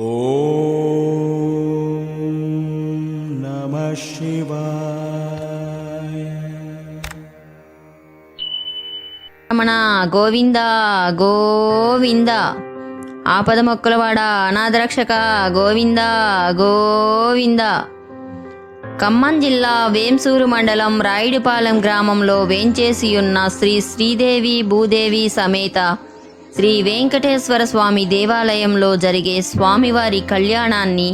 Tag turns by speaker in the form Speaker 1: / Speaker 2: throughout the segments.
Speaker 1: ఓం నమః శివాయ.
Speaker 2: రమణ గోవింద గోవింద. ఆపద మొక్కలవాడ అనాథరక్షక గోవింద గోవింద. ఖమ్మం జిల్లా వేంసూరు మండలం రాయుడిపాలెం గ్రామంలో వేంచేసియున్న శ్రీ శ్రీదేవి భూదేవి సమేత శ్రీ వెంకటేశ్వర స్వామి దేవాలయంలో జరిగే స్వామివారి కళ్యాణాన్ని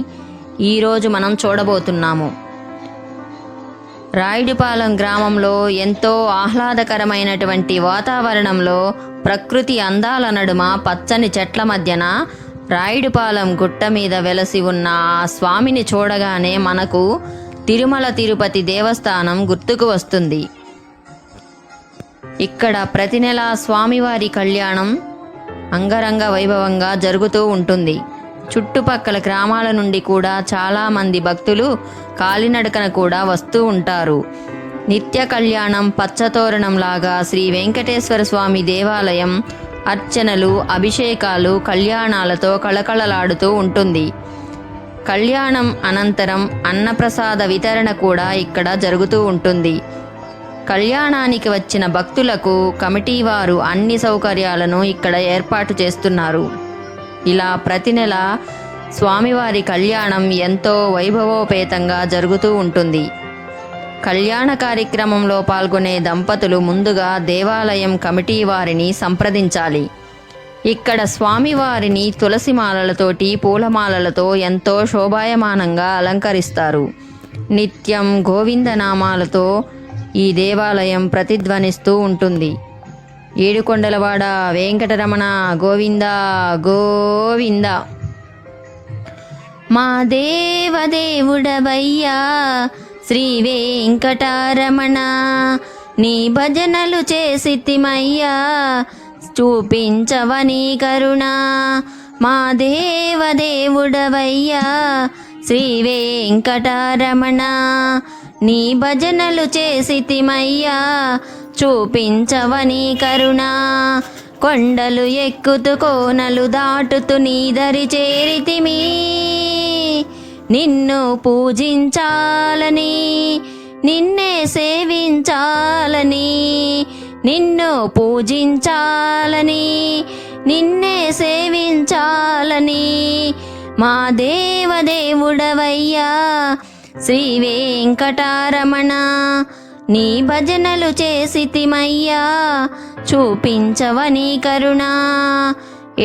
Speaker 2: ఈరోజు మనం చూడబోతున్నాము. రాయుడిపాలెం గ్రామంలో ఎంతో ఆహ్లాదకరమైనటువంటి వాతావరణంలో ప్రకృతి అందాల నడుమ పచ్చని చెట్ల మధ్యన రాయుడిపాలెం గుట్ట మీద వెలసి ఉన్న ఆ స్వామిని చూడగానే మనకు తిరుమల తిరుపతి దేవస్థానం గుర్తుకు వస్తుంది. ఇక్కడ ప్రతి నెల స్వామివారి కళ్యాణం అంగరంగ వైభవంగా జరుగుతూ ఉంటుంది. చుట్టుపక్కల గ్రామాల నుండి కూడా చాలామంది భక్తులు కాలినడకన కూడా వస్తూ ఉంటారు. నిత్య కళ్యాణం పచ్చతోరణంలాగా శ్రీ వెంకటేశ్వర స్వామి దేవాలయం అర్చనలు, అభిషేకాలు, కళ్యాణాలతో కళకళలాడుతూ ఉంటుంది. కళ్యాణం అనంతరం అన్నప్రసాద వితరణ కూడా ఇక్కడ జరుగుతూ ఉంటుంది. కళ్యాణానికి వచ్చిన భక్తులకు కమిటీ వారు అన్ని సౌకర్యాలను ఇక్కడ ఏర్పాటు చేస్తున్నారు. ఇలా ప్రతి నెల స్వామివారి కళ్యాణం ఎంతో వైభవోపేతంగా జరుగుతూ ఉంటుంది. కళ్యాణ కార్యక్రమంలో పాల్గొనే దంపతులు ముందుగా దేవాలయం కమిటీ వారిని సంప్రదించాలి. ఇక్కడ స్వామివారిని తులసి మాలలతోటి, పూలమాలలతో ఎంతో శోభాయమానంగా అలంకరిస్తారు. నిత్యం గోవిందనామాలతో ఈ దేవాలయం ప్రతిధ్వనిస్తూ ఉంటుంది. ఏడుకొండలవాడ వెంకటరమణ గోవింద గోవింద. మా దేవదేవుడవయ్యా శ్రీ వెంకటరమణ, నీ భజనలు చేసితిమయ్యా చూపించవని కరుణ. మా దేవదేవుడవయ్యా శ్రీ వెంకటరమణ, నీ భజనలు చేసితిమయ్యా చూపించవని కరుణ. కొండలు ఎక్కుతూ కోనలు దాటుతూ నీ దరి చేరితిమి, నిన్ను పూజించాలని, నిన్నే సేవించాలని, నిన్ను పూజించాలని, నిన్నే సేవించాలని. మా దేవదేవుడవయ్యా శ్రీ వెంకటరమణ, నీ భజనలు చేసితిమయ్యా చూపించవని కరుణ.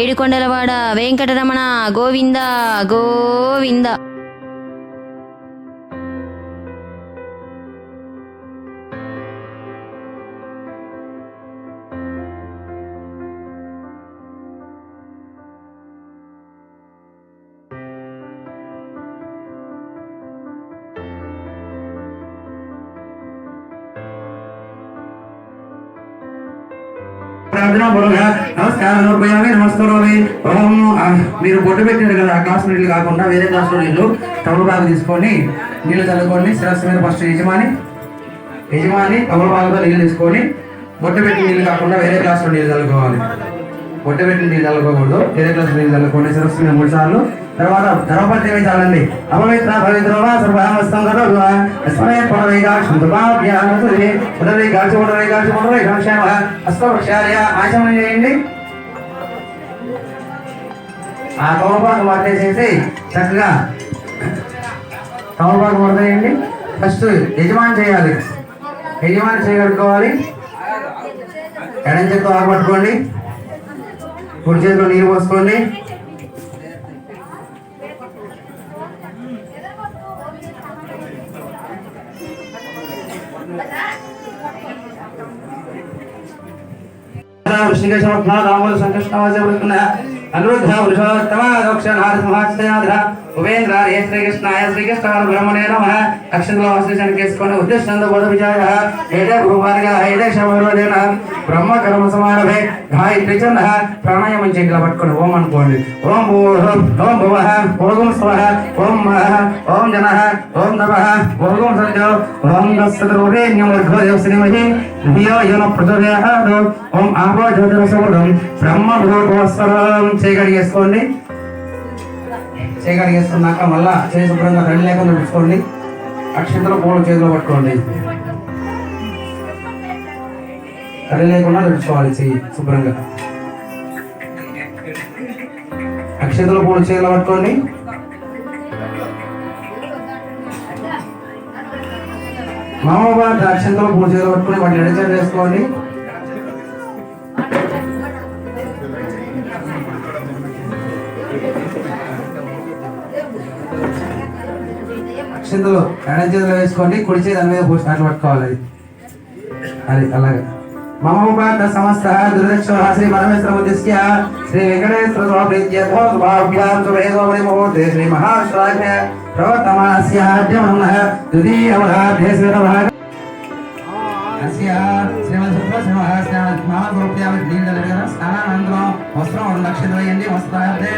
Speaker 2: ఏడుకొండలవాడ వెంకటరమణ గోవింద గోవింద.
Speaker 3: నమస్కారం. నమస్కారం. ఓం. మీరు బొట్టు పెట్టారు కదా, ఆ గ్లాస్ నీళ్ళు కాకుండా వేరే గ్లాసులో నీళ్ళు తమలపాకు తీసుకొని నీళ్ళు చల్లుకొని శిరస్సు మీద ఫస్ట్ యజమాని తమలపాకుతో నీళ్ళు తీసుకొని బొట్టు పెట్టిన నీళ్ళు కాకుండా వేరే గ్లాసులో నీళ్ళు చల్లుకోవాలి. బొట్టు పెట్టిన నీళ్ళు చల్లుకోకూడదు, వేరే గ్లాసు నీళ్ళు చల్లుకొని శిరస్సు మీద 3 సార్లు. తర్వాత ధర్మపతి చాలండి. అపవిత్ర పవిత్రవా సర్వామస్తం కరోద్వా స్మరే పునరైకాక్షం దుర్భావ్యానుసురి పునరైకాక్ష అష్టవృక్షార్య ఆచమనం చేయండి. ఆ తమలపాకు మర్దేసేసి చక్కగా తమలపాకు మర్దేయండి. ఫస్ట్ యజమాని చేయాలి. యజమాని చేయగలుగుకోవాలి. ఎడం చేతితో ఆకు పట్టుకోండి, కుడి చేతిలో నీరు పోసుకోండి. అనురుద్ధ వృషోత్తమ దోక్షనాథ ఉపేంద్ర శ్రీకృష్ణాయ శ్రీకృష్ణ బ్రహ్మణే నమః. అక్షంతలో ఆశ్రయించుకొని ఉద్దేశంతో బోధ విజయ ఏదే భూమార్గ ఏదే శమదేన బ్రహ్మ కర్మ సమారభే గాయత్రి చంద ప్రాణాయామం చేతిలో పట్టుకొని ఓం అనుకోండి. ఓం భూర్భువః ఓం భువః ఓం స్వః ఓం మహః ఓం జనః ఓం తపః ఓం సత్యో ఓం దస్సద్రోరేణ్యం శ్రీమహి ధియో యోన ప్రచోదయాత్ ఓం ఆపో జ్యోతిరసముదం బ్రహ్మ భూర్భువస్వరం చేయగలిగేసుకోండి. చేయగలిగేస్తున్నాక మళ్ళా చేయి శుభ్రంగా తడి లేకుండా తుడుచుకోండి. అక్షంతలు పూలు చేతిలో పట్టుకోండి. తడి లేకుండా తుడుచుకోవాలి చెయ్యి శుభ్రంగా. అక్షంతలు పూలు చేతిలో పట్టుకోండి. మామూలు అక్షంతలు పూలు చేతిలో పట్టుకొని వాటిని ఎడచేట వేసుకోండి. అక్షంతలు ఎడం చేతిలో వేసుకోండి. కుడి చేతి దాని మీద పోసి అట్లా పట్టుకోవాలి. అది అలాగే మమోపాత సమస్త దుర్దక్ష శ్రీ పరమేశ్వరముద్దిశ్య శ్రీ వెంకటేశ్వర ప్రీత్యర్థోభాభ్యాం సువేదోమణి ముహూర్తే శ్రీ మహాశ్రాధ్య ప్రవర్తమానస్య అద్యమనః ద్వితీయవరాభ్యేశ్వరభాగ అస్య శ్రీమద్సుప్రసింహాస్నానగ్రూప్యామి దీర్ఘ స్నానానంతరం వస్త్రం నక్షత్రయండి వస్త్రార్థే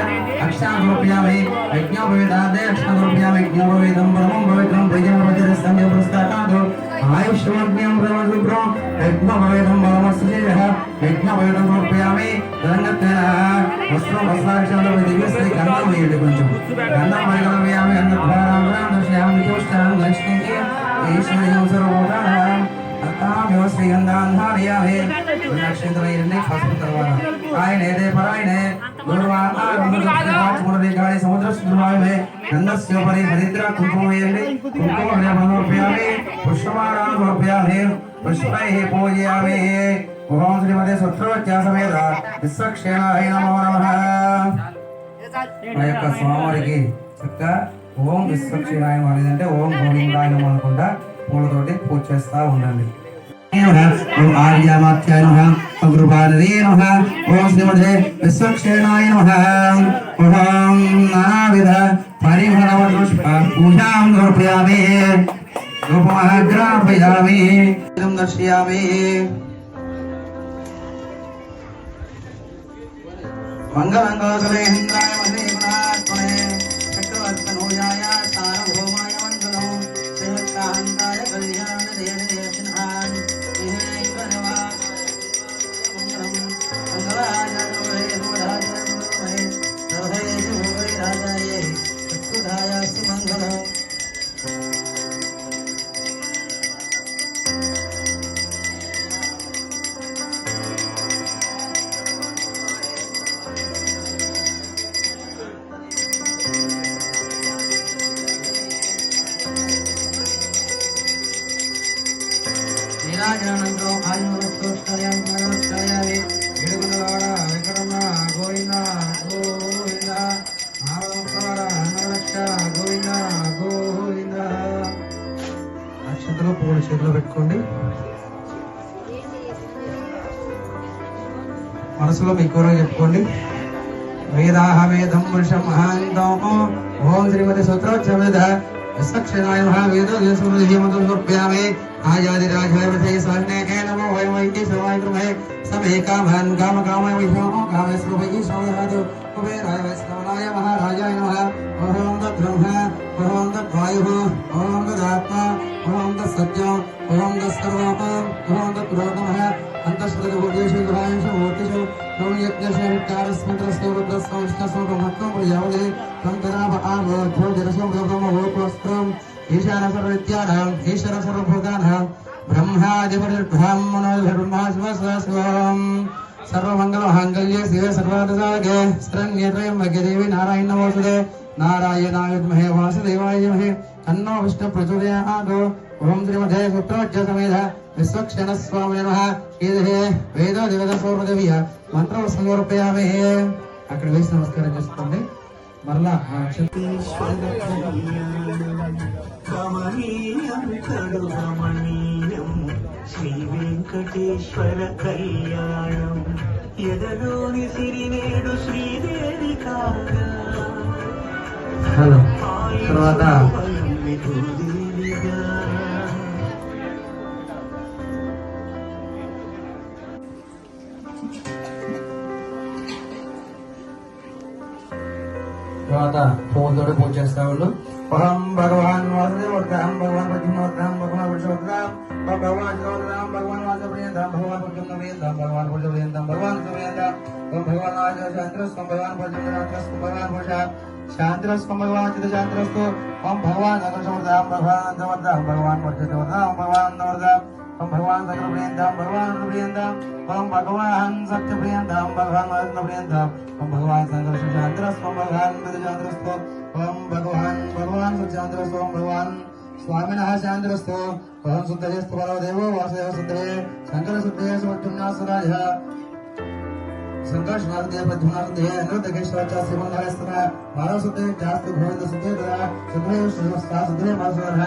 Speaker 3: అక్షాగ్రూప్యామి యజ్ఞోపవేదార్థే అక్షాగ్రూప్యామి యజ్ఞోపవేదం పరమం పవిత్రం ప్రజాపతిరస్తంభ్య పురస్కారాదు ఆయుష్మగ్న్యం బ్రహ్మశుభ్రం యజ్ఞోపవేదం పరమస్సుజేయః యజ్ఞోపవేదం సమర్పయామి తదంగత్వేన వస్త్రం వస్త్రాక్షంలో దివ్యశ్రీ గంధం వేయండి. కొంచెం గంధం పరిగణవ్యామి అన్నద్వారాం దర్శయామి తోష్టాం లక్ష్మీకి ఈశ్వర్యం సర్వోదానం నక్షత్రయన్ని పసుపు తర్వాత ఆయనే పరాయణే సముద్ర సుద్రవాయమే గంధస్యోపరి హరిద్ర కుంకుమ వేయండి. కుంకుమ సమర్పయామి పుష్పమాణాన్ సమర్పయామి పుష్పై పూజయామి. ఓం శ్రీమతే సుత్రవత్యాసమేత విశ్వక్షేణాయ నమో నమః. ఆ యొక్క స్వామివారికి చక్కగా ఓం విశ్వక్షేణాయ అంటే ఓం గోవిందాయ నమః అనుకుంటా పూలతోటి పూజ చేస్తా ఉండండి. ఓం ఆర్యామాత్యాయ నమః అగ్రపాదే నమః ఓం శ్రీమతే విశ్వక్షేణాయ నమః. ఓం నానావిధ పరిమళ పుష్ప పూజాం సమర్పయామి. రూపమగ్రాపయామి దర్శయామి. మంగళంగోసలేంద్రాయ మహేంద్రాత్మనే చక్రవర్తనోజాయ సార్వభౌమాయ మంగళం శ్రీమత్కాంతాయ కళ్యాణ దేవదేవసిన్హాన్ మంగళం. నీరాజనంతో ఆయుర్వేదాయామి ఏడుగుండలవాడ వెంకటమ్మ గోవింద గోవింద ఆరోగ్యవాడ అన్నలక్ష గోవింద గోవింద. అక్షతలో పూల చేతిలో పెట్టుకోండి. మనసులో మీ కోరిక చెప్పుకోండి. వేదాహ వేదం వృషం మహాంతం ఓం శ్రీమతి సూత్రోచ్చమేధ విశ్వక్షేణాయ నమః వేదో దేశముద్యం సమర్పయామి. ఆయాదిరాజాయ వృధే స్వర్ణే నమో వైమైకి సమాయత్రమే సమే కామన్ కామ కామయ విష్ణు కామేశ్వరభై సౌధాదు కుబేరాయ వైష్ణవాయ మహారాజాయ నమః. ఓం తద్బ్రహ్మ ఓం తద్వాయుః ఓం తదాత్మ ఓం తత్సత్యం ఓం తత్సర్వం ఓం తద్బ్రహ్మః అంతఃశ్రుతభూతేషు గ్రహాయేషు మూర్తిషు ఓం యజ్ఞశేవికారస్మంత్రస్య రుద్రస్య విష్ణుస్య బ్రహ్మత్వం ప్రజావదే తం తరాభ ఆవోధ్యో జరసం బ్రహ్మ ఓపస్త్రం ఈశాన సర్వవిద్యానాం ఈశ్వర సర్వభూతానాం బ్రహ్మాదిపరిబ్రాహ్మణో బ్రహ్మాస్వస్వం సర్వమంగళమాంగళ్యే శివే సర్వార్థసాధకే శరణ్యత్రయంబకే దేవి నారాయణ నమోస్తుతే నారాయణాయ విద్మహే వాసుదేవాయ ధీమహి తన్నో విష్ణు ప్రచోదయాత్. ఓం శ్రీమతే సూత్రోచ్చమేధ విశ్వక్షేణ స్వామినే నమః. ఇది వేదో దేవత సౌరదేవియ మంత్రం సమర్పయామి. అక్కడ వేసి నమస్కారం చేసుకోండి. మరలా
Speaker 4: శ్రీ వెంకటేశ్వర కళ్యాణం ఎదలోని సిరినేడు శ్రీదేవి కాగా.
Speaker 3: హలో తర్వాత పువ్వులతో పూజ చేస్తా ఉండు. అహం భగవాన్ వాసుదేవోత్తరం భగవాన్ పద్మోత్తరం భగవాన్ విశ్వోత్తరం भगवान श्रीराम भगवान वासुदेव भगवान पुरुषोत्तम भगवान पुरुषोत्तम भगवान सुरेंद्र ओम भगवान शांतिरस्तु भगवान पुरुषोत्तम भगवान पुरुषा शांतिरस्तु भगवान चित शांतिरस्तु ओम भगवान अग्रसमर्धाम भगवान समर्धाम भगवान पुरुषोत्तम भगवान नवरदाम ओम भगवान सकलप्रियंतम भगवान प्रियंतम ओम भगवान सत्यप्रियंतम भगवान प्रियंतम ओम भगवान संघर्ष शांतिरस्तु भगवान शांतिरस्तु ओम भगवान शांतिरस्तु ओम भगवान स्वामिनः शांतिरस्तु ओम शुद्धेस्तु देवो वासुदेव शुद्धे शंकर शुद्धे सुवचुन्नासराय संघर्ष नारदे प्रद्युम्नारदे नृतकेश्वराचा श्रीमन्नारायण मानव शुद्धे जास्तु गोविंद शुद्धे तथा शुद्धे श्रीवस्ता शुद्धे मासुरः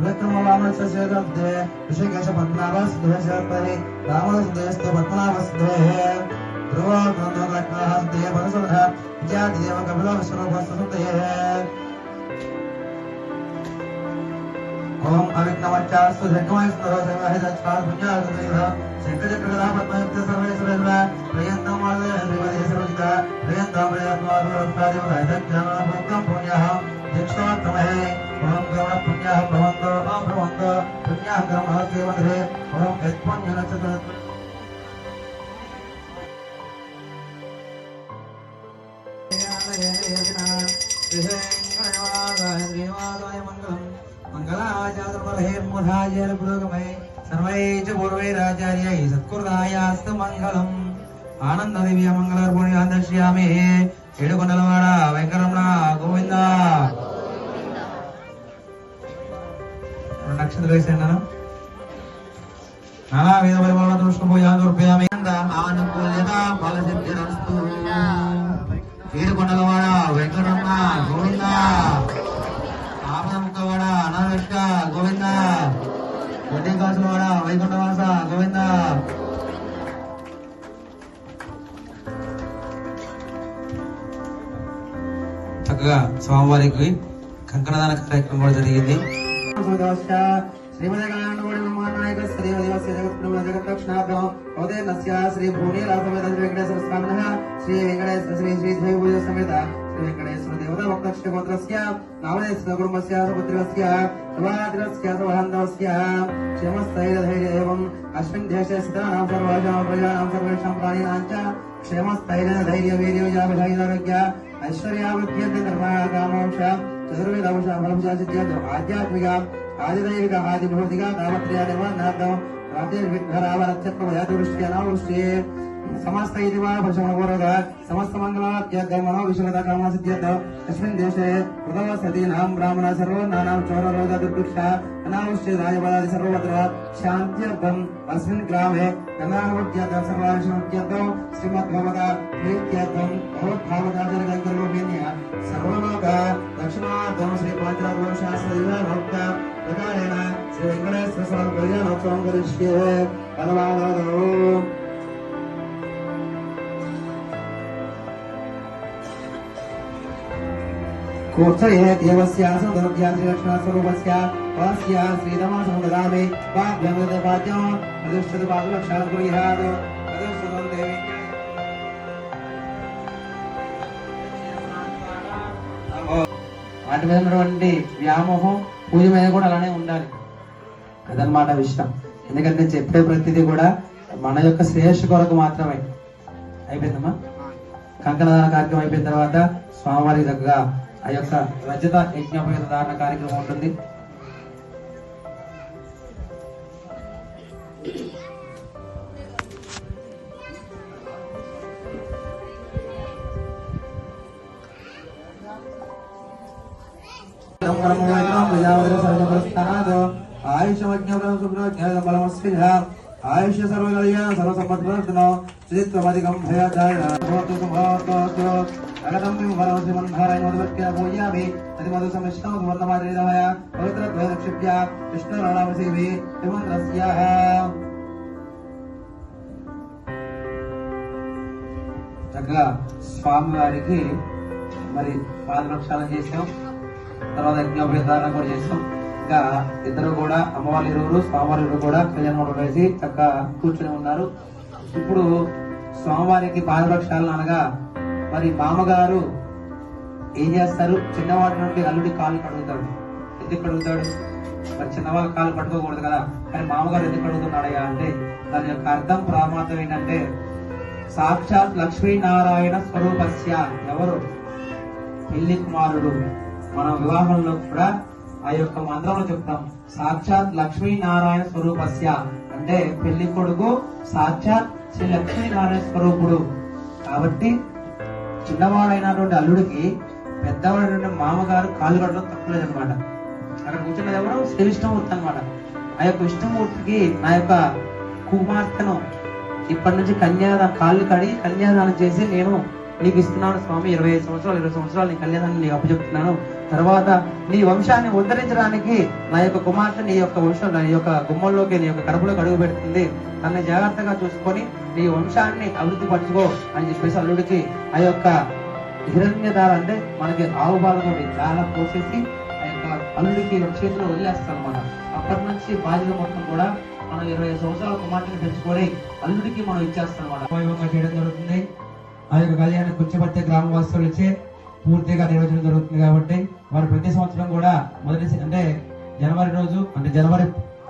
Speaker 3: विक्रम वामन सशेरद्धे ऋषिकेश पद्मनाभ शुद्धे शरपरि राम शुद्धेस्तु पद्मनाभ शुद्धे ध्रुव गंधोदकः शुद्धे परसुरः विद्यादेव कपिल विष्णु शुद्धे ओम अविघ्नमच्चास्तु जगमयस्तु सर्वहितच्छाद पुण्यार्थितः शंकरचक्रगदा पद्मयुक्त सर्वेश्वरः प्रियंतम वादे श्रीमदे सर्वजिता प्रियंतम प्रियत्वादुरस्तादिवदैतज्ञानपूर्णं पुण्यः दीक्षाक्रमः ओम गमन पुण्यः भवन्तो अभवन्तो पुण्यः कर्मः सेवन्ते ओम यत्पुण्यनक्षत्र సత్కృతాయాస్తు మంగళం ఆనంద దివ్య మంగళర్పుణ్య దర్శయామి ఏడుకొండలవాడ వెంకటరమణ గోవింద నక్షత్రం వేసాను నానా వేద పరిమాణ దృష్టిపోయామి ఆనుకూల్యత ఫలసిద్ధిరస్తు ఏడుకొండలవాడ వెంకటరమణ గోవింద ఆపదముఖవాడ అనావిష్ట గోవింద వడ్డీ కాసులవాడ వైకుంఠవాస గోవింద చక్కగా స్వామివారికి కంకణదాన కార్యక్రమం కూడా జరిగింది. శ్రీమతి నాయక శ్రీమదేవస్య జగత్ప్రభు ఉదయనస్య శ్రీ భూనీల సమేత వెంకటేశ్వర స్వామినః శ్రీ వెంకటేశ్వర శ్రీ శ్రీ దేవపూజ సమేత శ్రీ వెంకటేశ్వర దేవత భక్తక్ష గోత్రస్య నామదేశ్వర కుటుంబస్య సుపుత్రస్య సభాద్రస్య సభాంధవస్య క్షేమస్థైర్యధైర్య ఏవం అస్మిన్ దేశే స్థితానాం సర్వాసాం ప్రజానాం సర్వేషాం ప్రాణినాం చ క్షేమస్థైర్యధైర్య వీర్యోజాభిధాయిదారోగ్య ఐశ్వర్యావృద్ధ్యంతే ధర్మకామోక్ష చతుర్వేదవంశ ఫలంశ సిద్ధ్యర్థ ఆధ్యాత్మిక ఆదిదైవిక ఆదిభౌతిక తావత్ర్య నిర్వహణార్థం రాజ్యవిఘ్నరావరత్యత్వదృష్ట్య అనావృష్టి సమస్త ఇది వా భషమపూర్వక సమస్త మంగళాత్యర్థ మనోవిషమత కామ సిద్ధ్యర్థ తస్మిన్ దేశే ఉదవ సతీనాం బ్రాహ్మణ సర్వనానాం చోరరోగ దుర్భిక్ష అనావృష్టి రాజపదాది సర్వత్ర శాంత్యర్థం అస్మిన్ గ్రామే గంగానవత్యర్థం సర్వావిషమత్యర్థం శ్రీమద్భగవత ప్రీత్యర్థం భగవద్భావదాచరగంకరూపిణ్య సర్వలోక దక్షిణార్థం శ్రీ పాంచరాత్మ శాస్త్ర భక్త ప్రకారేణ శ్రీ వెంకటేశ్వర స్వామి కళ్యాణోత్సవం కరిష్యే పరమాదరో कोत्सये देवस्य समुद्रस्य श्रीलक्ष्मणस्वरूपस्य पस्य श्रीधर्मसमुद्रामे वाग्यमृतपाद्यं प्रतिष्ठित पादलक्षात् गृह्णात् प्रतिष्ठितं देवी వాటి మీద ఉన్నటువంటి వ్యామోహం పూజ మీద కూడా అలానే ఉండాలి. అదనమాట విషయం. ఎందుకంటే చెప్పే ప్రతిదీ కూడా మన యొక్క శ్రేయస్సు కొరకు మాత్రమే. అయిపోయిందమ్మా. కంకణదాన కార్యక్రమం అయిపోయిన తర్వాత స్వామివారికి చక్కగా ఆ యొక్క రజత యజ్ఞోపేత ధారణ కార్యక్రమం ఉంటుంది. ఆయుష్య సర్వకళ్యాణ సర్వసంపత్ప్రదర్శనో శ్రీత్వమధికం భయాదాయ భవతు సుభావతు అగతం వరవసిమంధారాయ మధువత్య పూజయామి తది మధు సమిష్టం సువర్ణమాదరిదమయ పవిత్రద్వైదక్షిప్య విష్ణురాణామసేవి త్రిమంత్రస్యాః. చక్కగా స్వామివారికి మరి పాదరక్షాలను చేసాం. తర్వాత యజ్ఞోపేతాలను కూడా చేసాం. ఇంకా ఇద్దరు కూడా అమ్మవారి ఇరువురు స్వామివారి ఇరువురు కూడా కళ్యాణం వేసి చక్కగా కూర్చొని ఉన్నారు. ఇప్పుడు స్వామివారికి పాదరక్షాలను అనగా మరి మామగారు ఏం చేస్తారు? చిన్నవాడి నుండి అల్లుడి కాళ్ళు కడుగుతాడు. ఎందుకు కడుగుతాడు? మరి చిన్నవాళ్ళ కాళ్ళు పట్టుకోకూడదు కదా, కానీ మామగారు ఎందుకు అడుగుతున్నాడయ్యా అంటే దాని యొక్క అర్థం ప్రామాతం ఏంటంటే సాక్షాత్ లక్ష్మీనారాయణ స్వరూపస్య. ఎవరు? పెళ్లి కుమారుడు. మనం వివాహంలో కూడా ఆ యొక్క మంత్రంలో చెప్తాం, సాక్షాత్ లక్ష్మీనారాయణ స్వరూపస్య అంటే పెళ్లి కొడుకు సాక్షాత్ శ్రీ లక్ష్మీనారాయణ స్వరూపుడు. కాబట్టి చిన్నవాడైనటువంటి అల్లుడికి పెద్దవాడైన మామగారు కాళ్ళు కట్టడం తప్పలేదన్నమాట. అక్కడ కూర్చున్నది ఎవరు? శ్రీ విష్ణుమూర్తి అనమాట. ఆ యొక్క విష్ణుమూర్తికి నా యొక్క కుమార్తెను ఇప్పటి నుంచి కాళ్ళు కడిగి కన్యాదానం చేసి నేను నీకు ఇస్తున్నాను స్వామి, 25 సంవత్సరాలు నీ కళ్యాణాన్ని నీకు అప్పచెప్తున్నాను. తర్వాత నీ వంశాన్ని ఉద్ధరించడానికి నా యొక్క కుమార్తె నీ యొక్క వంశం నీ యొక్క గుమ్మంలోకి నీ యొక్క కడుపులోకి అడుగు పెడుతుంది, నన్ను జాగ్రత్తగా చూసుకొని నీ వంశాన్ని అభివృద్ధి పరచుకో అని చెప్పేసి అల్లుడికి ఆ యొక్క హిరణ్యధార అంటే మనకి ఆవు భాగం చాలా పోసేసి ఆ యొక్క అల్లుడికి చేతిలో వదిలేస్తాం అన్నమాట. అప్పటి నుంచి బాధ్యత మొత్తం కూడా మనం 25 సంవత్సరాల కుమార్తెని పెంచుకొని అల్లుడికి మనం ఇచ్చేస్తాం అన్నమాట. వైభవంగా చేయడం జరుగుతుంది. ఆ యొక్క కళ్యాణం కుంచపర్తి గ్రామవాసులు ఇచ్చే పూర్తిగా నిర్వహించడం జరుగుతుంది. కాబట్టి వారు ప్రతి సంవత్సరం కూడా మొదటి అంటే జనవరి రోజు అంటే జనవరి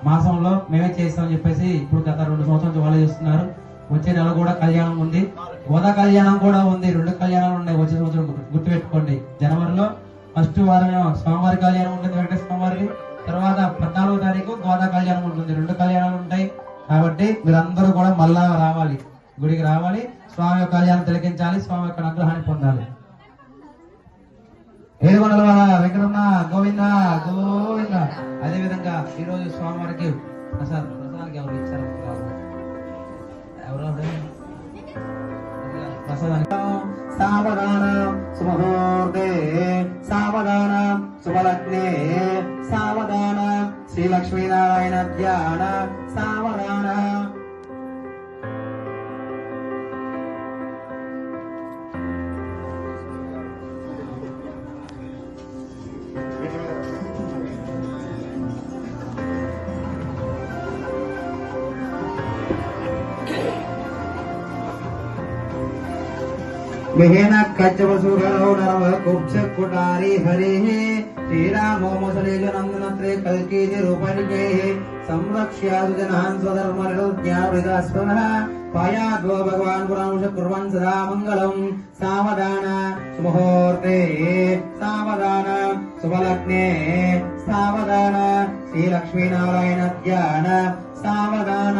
Speaker 3: మాసంలో మేమే చేస్తామని చెప్పేసి ఇప్పుడు గత 2 సంవత్సరాలు వాళ్ళు చేస్తున్నారు. వచ్చే నెల కూడా కళ్యాణం ఉంది, గోదా కళ్యాణం కూడా ఉంది. 2 కళ్యాణాలు ఉన్నాయి వచ్చే సంవత్సరం, గుర్తుపెట్టుకోండి. జనవరిలో ఫస్ట్ వారం స్వామివారి కళ్యాణం ఉంటుంది, వెంకటేశ్వర స్వామివారికి. తర్వాత 14వ తారీఖు గోదా కళ్యాణం ఉంటుంది. 2 కళ్యాణాలు ఉంటాయి. కాబట్టి మీరందరూ కూడా మళ్ళా రావాలి, గుడికి రావాలి, స్వామి యొక్క కళ్యాణం తిలకించాలి, స్వామి యొక్క అనుగ్రహాన్ని పొందాలి. ఏడుకొండల వెంకటరమణ గోవింద గోవింద. అదే విధంగా ఈ రోజు స్వామివారికి ప్రసాదానికి ఎవరు ఇచ్చారు? ప్రసాదానికి సావధాన సుమహోర్దే సావధాన శుభలగ్నే సావధాన శ్రీ లక్ష్మీనారాయణ ధ్యాన సావధాన. విహేన కచ్చవసుగరౌ నరవ కుక్ష కుటారి హరిః శ్రీరామో ముసలీజనందనత్రే కల్కీతి రూపనికే సంరక్ష్యాదు జనాన్ స్వధర్మజ్ఞావిదాస్పదః పాయాద్వో భగవాన్ పురాంశ కుర్వన్ సదా మంగళం. సావధాన సుముహూర్తే సావధాన శుభలగ్నే సావధాన శ్రీ లక్ష్మీనారాయణ ధ్యాన సావధాన.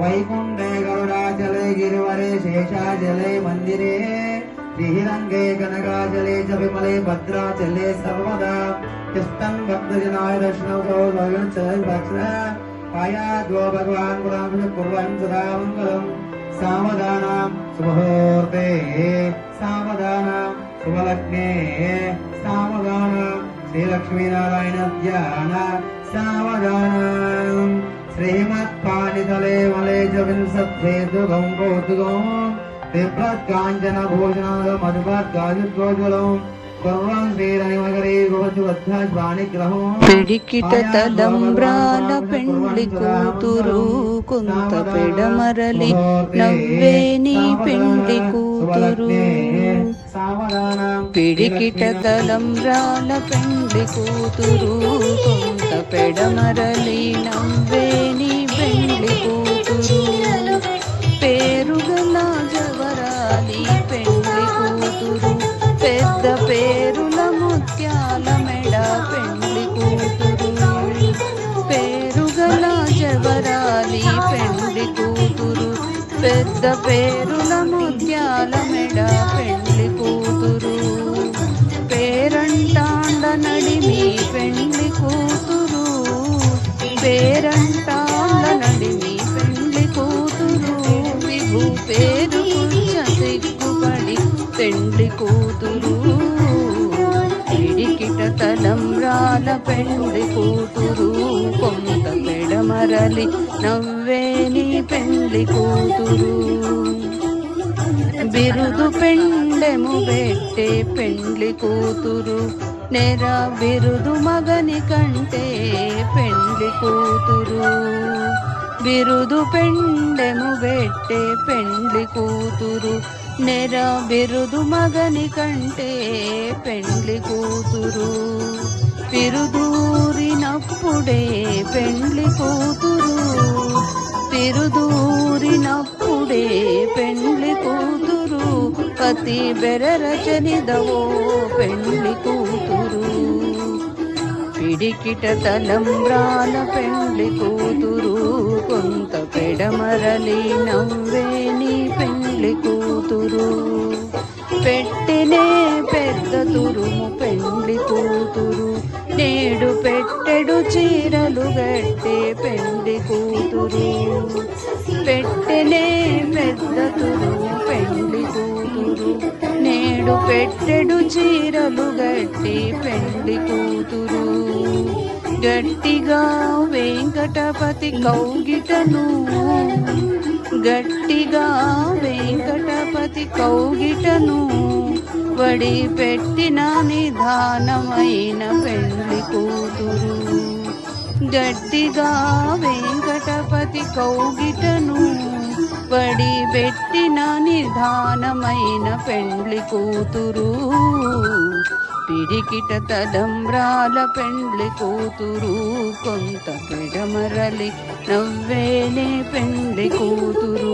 Speaker 3: వైకుంఠే గరుడాచలే గిరివరే శేషాచలే మందిరే శ్రీరంగే కనకాచలే చ విమలే భద్రాచలే సర్వదా తిష్టన్ భక్తజనాయ దర్శనం పాయాద్వో భగవాన్ పురాంశ కుర్వన్ సదా మంగళం. సావధాన సుముహూర్తే సావధాన శుభలగ్నే సావధాన శ్రీ లక్ష్మీనారాయణ ధ్యాన సావధాన. శ్రీమత్పానితలే మలే చ వింశద్వేదుగం కౌతుకం దివ్యకాంచన భూషణ మధుభద్గాజుద్గోజ్వలం కుర్వం శ్రీరనిమగరీ గోచువద్ధానిగ్రహం.
Speaker 5: పిడికిట తలంబ్రాల పెండ్లి కూతురు కొంత పెడమరలి నవ్వేని పెండ్లి కూతురు. పిడికిట తలంబ్రాల పెండ్లి కూతురు కొంత పెడమరలి నవ్వేని పెండ్లి కూతురు. పేరుగల జవరాలి పెండ్లి కూతురు పెద్ద పేరుల ముత్యాల మెడ పెండ్లి కూతురు. పేరుగల జవరాలి పెండ్లి కూతురు పెద్ద పేరుల ముత్యాల మెడ పెండ్లి కూతురు. పేరంటాండ నడిమి పెండ్లి కూతురు పేరంటాండ నడిమి పెండ్లి కూతురు. విభు పేరు కూర్చ సిగ్గుపడి పెండ్లి కూతురు. పిడికిట తలంబ్రాల పెండ్లి కూతురు కొంత పెడమరలి నవ్వేని పెండ్లి కూతురు. బిరుదు పెండెము పెట్టే పెండ్లి కూతురు నెర బిరుదు మగని కంటే పెండ్లి కూతురు. బిరుదు పెండెము పెట్టే పెండ్లి కూతురు నెర బిరుదు మగని కంటే పెండ్లి కూతురు. పిరుదూరినప్పుడే పెండ్లి కూతురు, పిరుదూరినప్పుడే పెండ్లి కూతురు, పతి బెరరచనిదవో పెండ్లి కూతురు. పిడికిట తలంబ్రాల పెండ్లి కూతురు, కొంత పెడమరలి నవ్వేని పెండ్లి కూతురు. పెట్టెనే పెద్ద తురుము పెండ్లి కూతురు, నేడు పెట్టెడు చీరలు గట్టే పెండ్లి కూతురు. పెట్టెనే పెద్ద తురుము పెండ్లి కూతురు, నేడు పెట్టెడు చీరలు గట్టి పెండ్లి కూతురు. గట్టిగా వెంకటపతి కౌగిటను, గట్టిగా వెంకటపతి కౌగిటను, వడి పెట్టిన నిదానమైన పెండ్లి కూతురు. గట్టిగా వెంకటపతి కౌగిటను, వడి పెట్టిన నిదానమైన పెండ్లి కూతురు. పిడికిట తలంబ్రాల పెండ్లి కూతురు, కొంత పెడమరలి నవ్వేనే పెండ్లి కూతురు,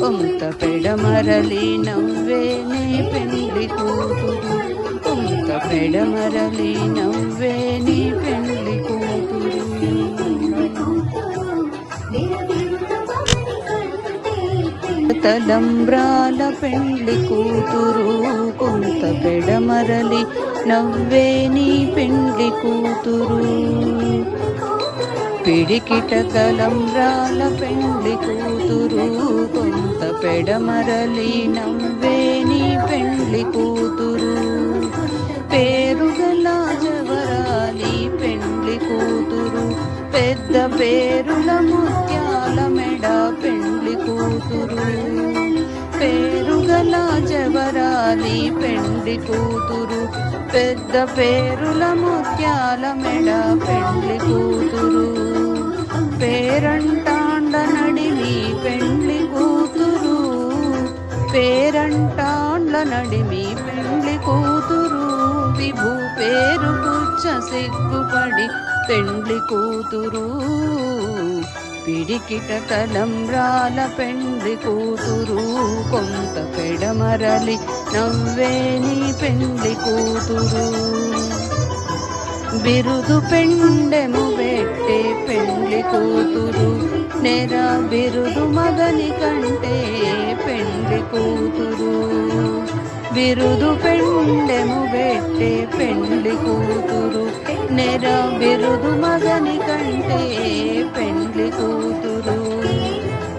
Speaker 5: కొంత పెడమరలి నవ్వేనే పెండ్లి కూతురు, కొంత పెడమరలి నవ్వేనే పెండ్లి కూతురు. తలంబ్రాల పెండ్లి కూతురు, కొంత పెడమరలి నవ్వేని పెండ్లి కూతురు. పిడికిట తలంబ్రాల పెండ్లి కూతురు, కొంత పెడమరలి నవ్వేని పెండ్లి కూతురు. పేరుగల జవరాలి పెండ్లి కూతురు, పెద్ద పేరుల ముత్యాల మెడ పెండ్లి కూతురు. పేరుగల జవరాలి పెండ్లి కూతురు, పెద్ద పేరుల ముత్యాల మెడ పెండ్లి కూతురు. పేరంటాండ నడిమి పెండ్లి కూతురు, పేరంటాండ్ల నడిమి పెండ్లి కూతురు. విభు పేరు పుచ్చ సిగ్గుపడి పెండ్లి కూతురు. పిడికిట తలంబ్రాల పెండ్లి కూతురు, కొంత పెడమరలి నవ్వేని పెండ్లి కూతురు. బిరుదు పెండెము పెట్టే పెండ్లి కూతురు, నెర బిరుదు మగని కంటే పెండ్లి కూతురు. బిరుదు పెండెము పెట్టే పెండ్లి కూతురు, నెర బిరుదు మగని కంటే పెండ్లి కూతురు.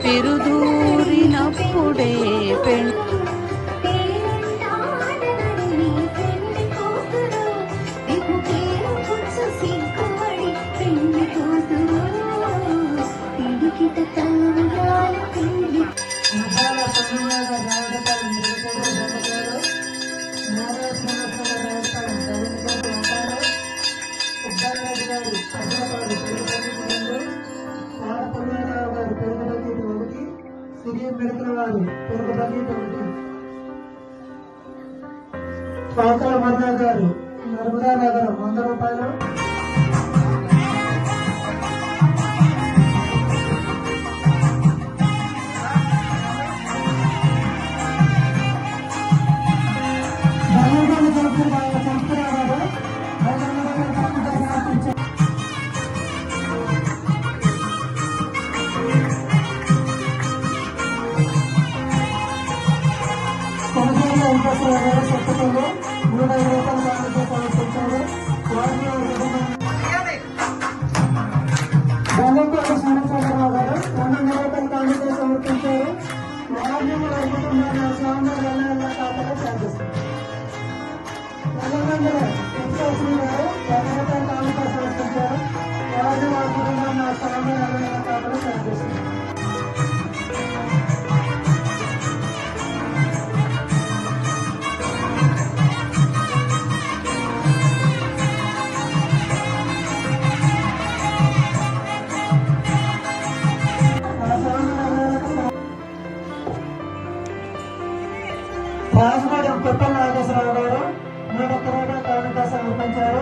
Speaker 5: పిరుదూరినప్పుడే పెండ్లి
Speaker 6: పాకాల మన్నా గారు నర్మదా నగరం 100 రూపాయలు. చెప్పుకుంటూ 105 రూపాయలు సమర్పించారు. బంగంపల్లి శ్రీనివాసరావు గారు 200 రూపాయలు కానుక సమర్పించారు. స్వామివారి వెళ్ళ ఖాతాలో చేస్తారు. గారు 200 రూపాయలు కానుక సమర్పించారు. వారి కుటుంబం నా స్వామివారి వెళ్ళ ఖాతాలో చేస్తారు. రాజమండ్రి కొత్త నాగేశ్వరరావు గారు 101 రూపాయలు కానుక సమర్పించారు.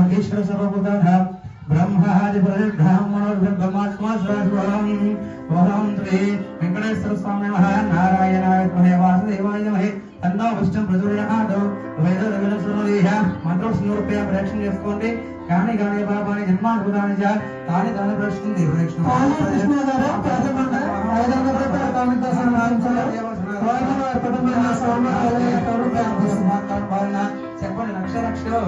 Speaker 3: ఈశ్వర సర్వభూతాః బ్రహ్మాది బ్రాహ్మణో బ్రహ్మాత్మా సర్వం ఓం శ్రీ వెంకటేశ్వర స్వామి నమః నారాయణాయ విద్మహే వాసుదేవాయ ధీమహి తన్నో విష్ణుః ప్రచోదయాత్ వేద రవిరసనోదేహ మంత్రం స్మృత్య ప్రదక్షిణ చేసుకోండి కాని కాని పాపాని జన్మాద్భుతాని చ తాని తాని ప్రదక్షిణ ప్రదక్షిణ
Speaker 6: కాళీ కృష్ణ గారు ప్రథమండ 500 రూపాయల కామితాసనం ఆరంభించారు వారి వారి కుటుంబంలో సౌమ్యాలయ
Speaker 3: చెప్పండి లక్ష లక్షలు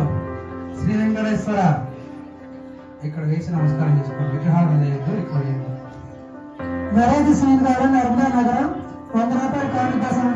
Speaker 3: శ్రీ వెంకటేశ్వర ఇక్కడ వేసి నమస్కారం చేసుకోండి విగ్రహాలు చేయొద్దు ఇక్కడ
Speaker 6: నరేంద్ర సింగ్ గారు నర్మదా నగరం 100 రూపాయల కామితాసనం